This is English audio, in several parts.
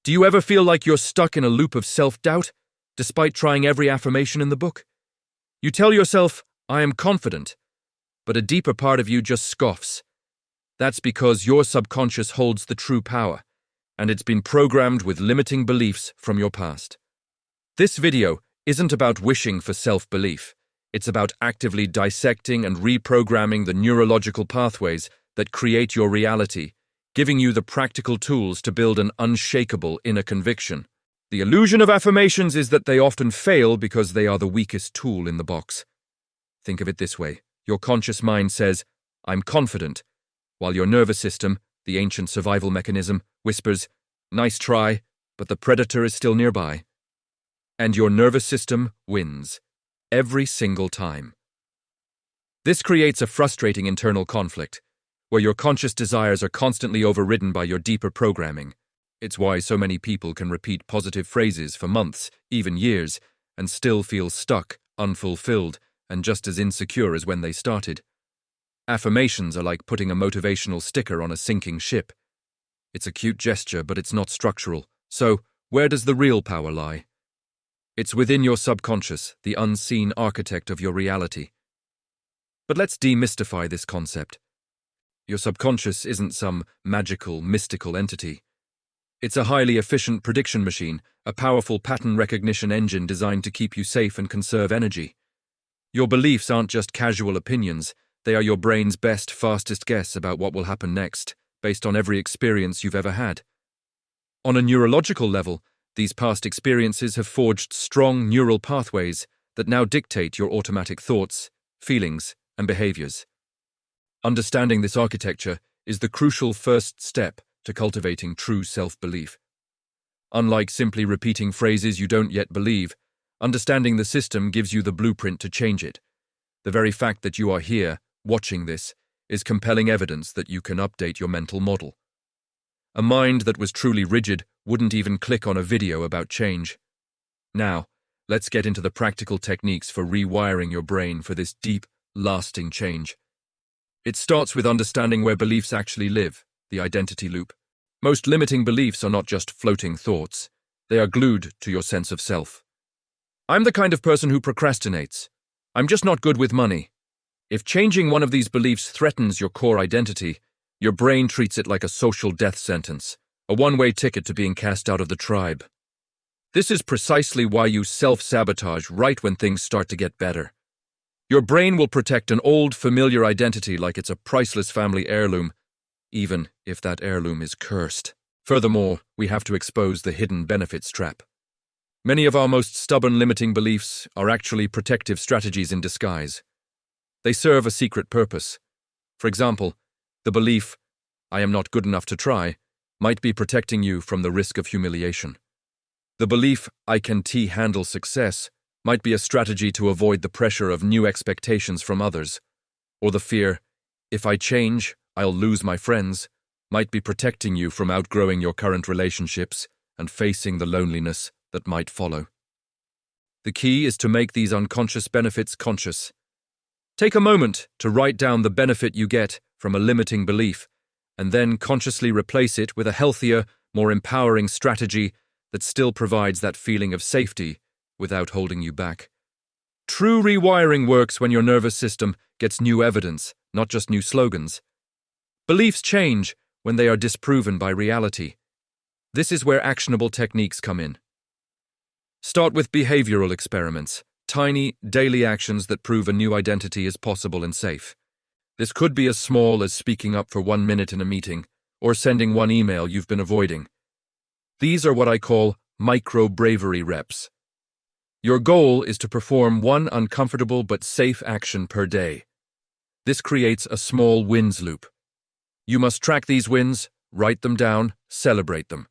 Do you ever feel like you're stuck in a loop of self-doubt, despite trying every affirmation in the book? You tell yourself, "I am confident," but a deeper part of you just scoffs. That's because your subconscious holds the true power, and it's been programmed with limiting beliefs from your past. This video isn't about wishing for self-belief. It's about actively dissecting and reprogramming the neurological pathways that create your reality, giving you the practical tools to build an unshakable inner conviction. The illusion of affirmations is that they often fail because they are the weakest tool in the box. Think of it this way. Your conscious mind says, "I'm confident," while your nervous system, the ancient survival mechanism, whispers, "Nice try, but the predator is still nearby." And your nervous system wins. Every single time. This creates a frustrating internal conflict, where your conscious desires are constantly overridden by your deeper programming. It's why so many people can repeat positive phrases for months, even years, and still feel stuck, unfulfilled, and just as insecure as when they started. Affirmations are like putting a motivational sticker on a sinking ship. It's a cute gesture, but it's not structural. So, where does the real power lie? It's within your subconscious, the unseen architect of your reality. But let's demystify this concept. Your subconscious isn't some magical, mystical entity. It's a highly efficient prediction machine, a powerful pattern recognition engine designed to keep you safe and conserve energy. Your beliefs aren't just casual opinions, they are your brain's best, fastest guess about what will happen next, based on every experience you've ever had. On a neurological level, these past experiences have forged strong neural pathways that now dictate your automatic thoughts, feelings, and behaviors. Understanding this architecture is the crucial first step to cultivating true self-belief. Unlike simply repeating phrases you don't yet believe, understanding the system gives you the blueprint to change it. The very fact that you are here, watching this, is compelling evidence that you can update your mental model. A mind that was truly rigid wouldn't even click on a video about change. Now, let's get into the practical techniques for rewiring your brain for this deep, lasting change. It starts with understanding where beliefs actually live, the identity loop. Most limiting beliefs are not just floating thoughts. They are glued to your sense of self. I'm the kind of person who procrastinates. I'm just not good with money. If changing one of these beliefs threatens your core identity, your brain treats it like a social death sentence, a one-way ticket to being cast out of the tribe. This is precisely why you self-sabotage right when things start to get better. Your brain will protect an old, familiar identity like it's a priceless family heirloom, even if that heirloom is cursed. Furthermore, we have to expose the hidden benefits trap. Many of our most stubborn limiting beliefs are actually protective strategies in disguise. They serve a secret purpose. For example, the belief, "I am not good enough to try," might be protecting you from the risk of humiliation. The belief, "I can handle success," might be a strategy to avoid the pressure of new expectations from others. Or the fear, "If I change, I'll lose my friends," might be protecting you from outgrowing your current relationships and facing the loneliness that might follow. The key is to make these unconscious benefits conscious. Take a moment to write down the benefit you get from a limiting belief, and then consciously replace it with a healthier, more empowering strategy that still provides that feeling of safety without holding you back. True rewiring works when your nervous system gets new evidence, not just new slogans. Beliefs change when they are disproven by reality. This is where actionable techniques come in. Start with behavioral experiments, tiny, daily actions that prove a new identity is possible and safe. This could be as small as speaking up for 1 minute in a meeting, or sending one email you've been avoiding. These are what I call micro-bravery reps. Your goal is to perform one uncomfortable but safe action per day. This creates a small wins loop. You must track these wins, write them down, celebrate them.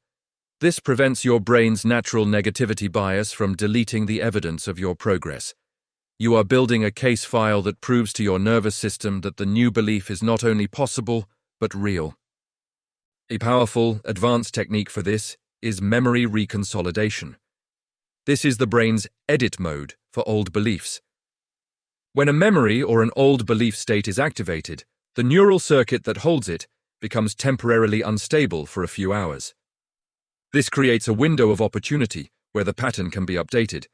This prevents your brain's natural negativity bias from deleting the evidence of your progress. You are building a case file that proves to your nervous system that the new belief is not only possible, but real. A powerful, advanced technique for this is memory reconsolidation. This is the brain's edit mode for old beliefs. When a memory or an old belief state is activated, the neural circuit that holds it becomes temporarily unstable for a few hours. This creates a window of opportunity where the pattern can be updated.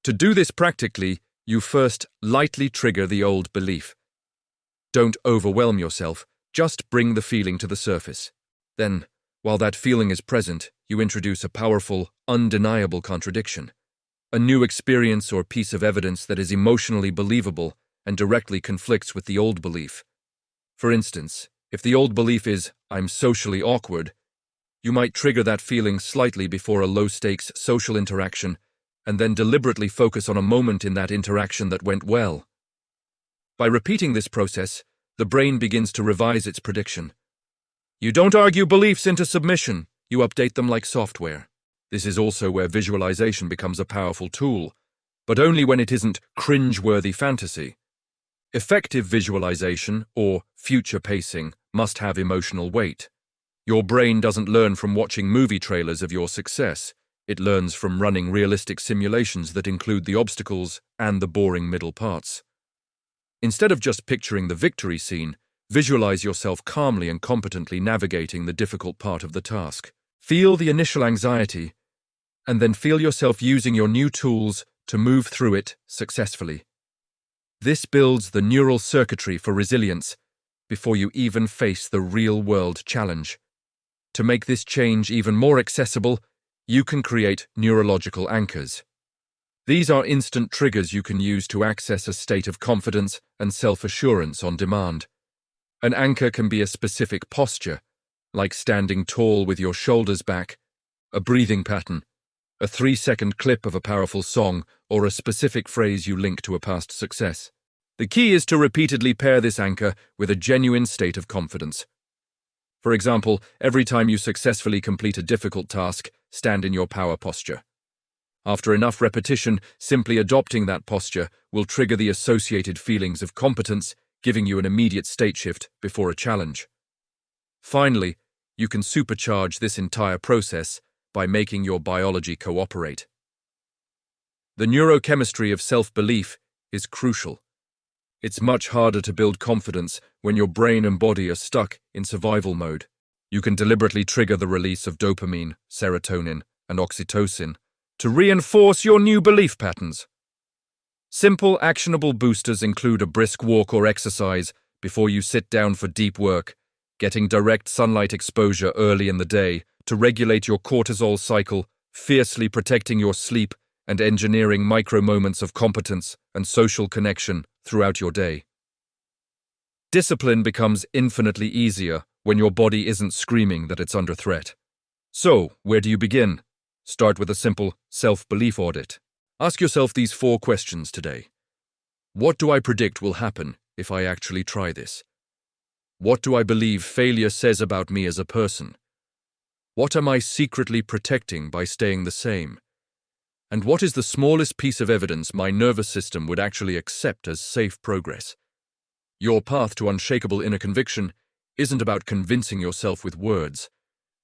To do this practically, you first lightly trigger the old belief. Don't overwhelm yourself, just bring the feeling to the surface. Then, while that feeling is present, you introduce a powerful, undeniable contradiction. A new experience or piece of evidence that is emotionally believable and directly conflicts with the old belief. For instance, if the old belief is, "I'm socially awkward," you might trigger that feeling slightly before a low-stakes social interaction and then deliberately focus on a moment in that interaction that went well. By repeating this process, the brain begins to revise its prediction. You don't argue beliefs into submission, you update them like software. This is also where visualization becomes a powerful tool, but only when it isn't cringe-worthy fantasy. Effective visualization, or future pacing, must have emotional weight. Your brain doesn't learn from watching movie trailers of your success. It learns from running realistic simulations that include the obstacles and the boring middle parts. Instead of just picturing the victory scene, visualize yourself calmly and competently navigating the difficult part of the task. Feel the initial anxiety, and then feel yourself using your new tools to move through it successfully. This builds the neural circuitry for resilience before you even face the real-world challenge. To make this change even more accessible, you can create neurological anchors. These are instant triggers you can use to access a state of confidence and self-assurance on demand. An anchor can be a specific posture, like standing tall with your shoulders back, a breathing pattern, a 3-second clip of a powerful song, or a specific phrase you link to a past success. The key is to repeatedly pair this anchor with a genuine state of confidence. For example, every time you successfully complete a difficult task, stand in your power posture. After enough repetition, simply adopting that posture will trigger the associated feelings of competence, giving you an immediate state shift before a challenge. Finally, you can supercharge this entire process by making your biology cooperate. The neurochemistry of self-belief is crucial. It's much harder to build confidence when your brain and body are stuck in survival mode. You can deliberately trigger the release of dopamine, serotonin, and oxytocin to reinforce your new belief patterns. Simple, actionable boosters include a brisk walk or exercise before you sit down for deep work, getting direct sunlight exposure early in the day to regulate your cortisol cycle, fiercely protecting your sleep, and engineering micro-moments of competence and social connection throughout your day. Discipline becomes infinitely easier when your body isn't screaming that it's under threat. So, where do you begin? Start with a simple self-belief audit. Ask yourself these 4 questions today. What do I predict will happen if I actually try this? What do I believe failure says about me as a person? What am I secretly protecting by staying the same? And what is the smallest piece of evidence my nervous system would actually accept as safe progress? Your path to unshakable inner conviction isn't about convincing yourself with words.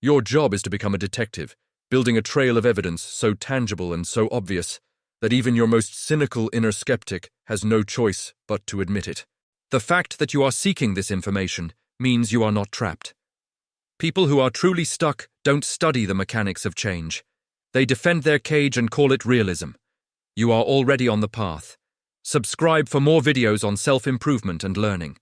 Your job is to become a detective, building a trail of evidence so tangible and so obvious that even your most cynical inner skeptic has no choice but to admit it. The fact that you are seeking this information means you are not trapped. People who are truly stuck don't study the mechanics of change. They defend their cage and call it realism. You are already on the path. Subscribe for more videos on self-improvement and learning.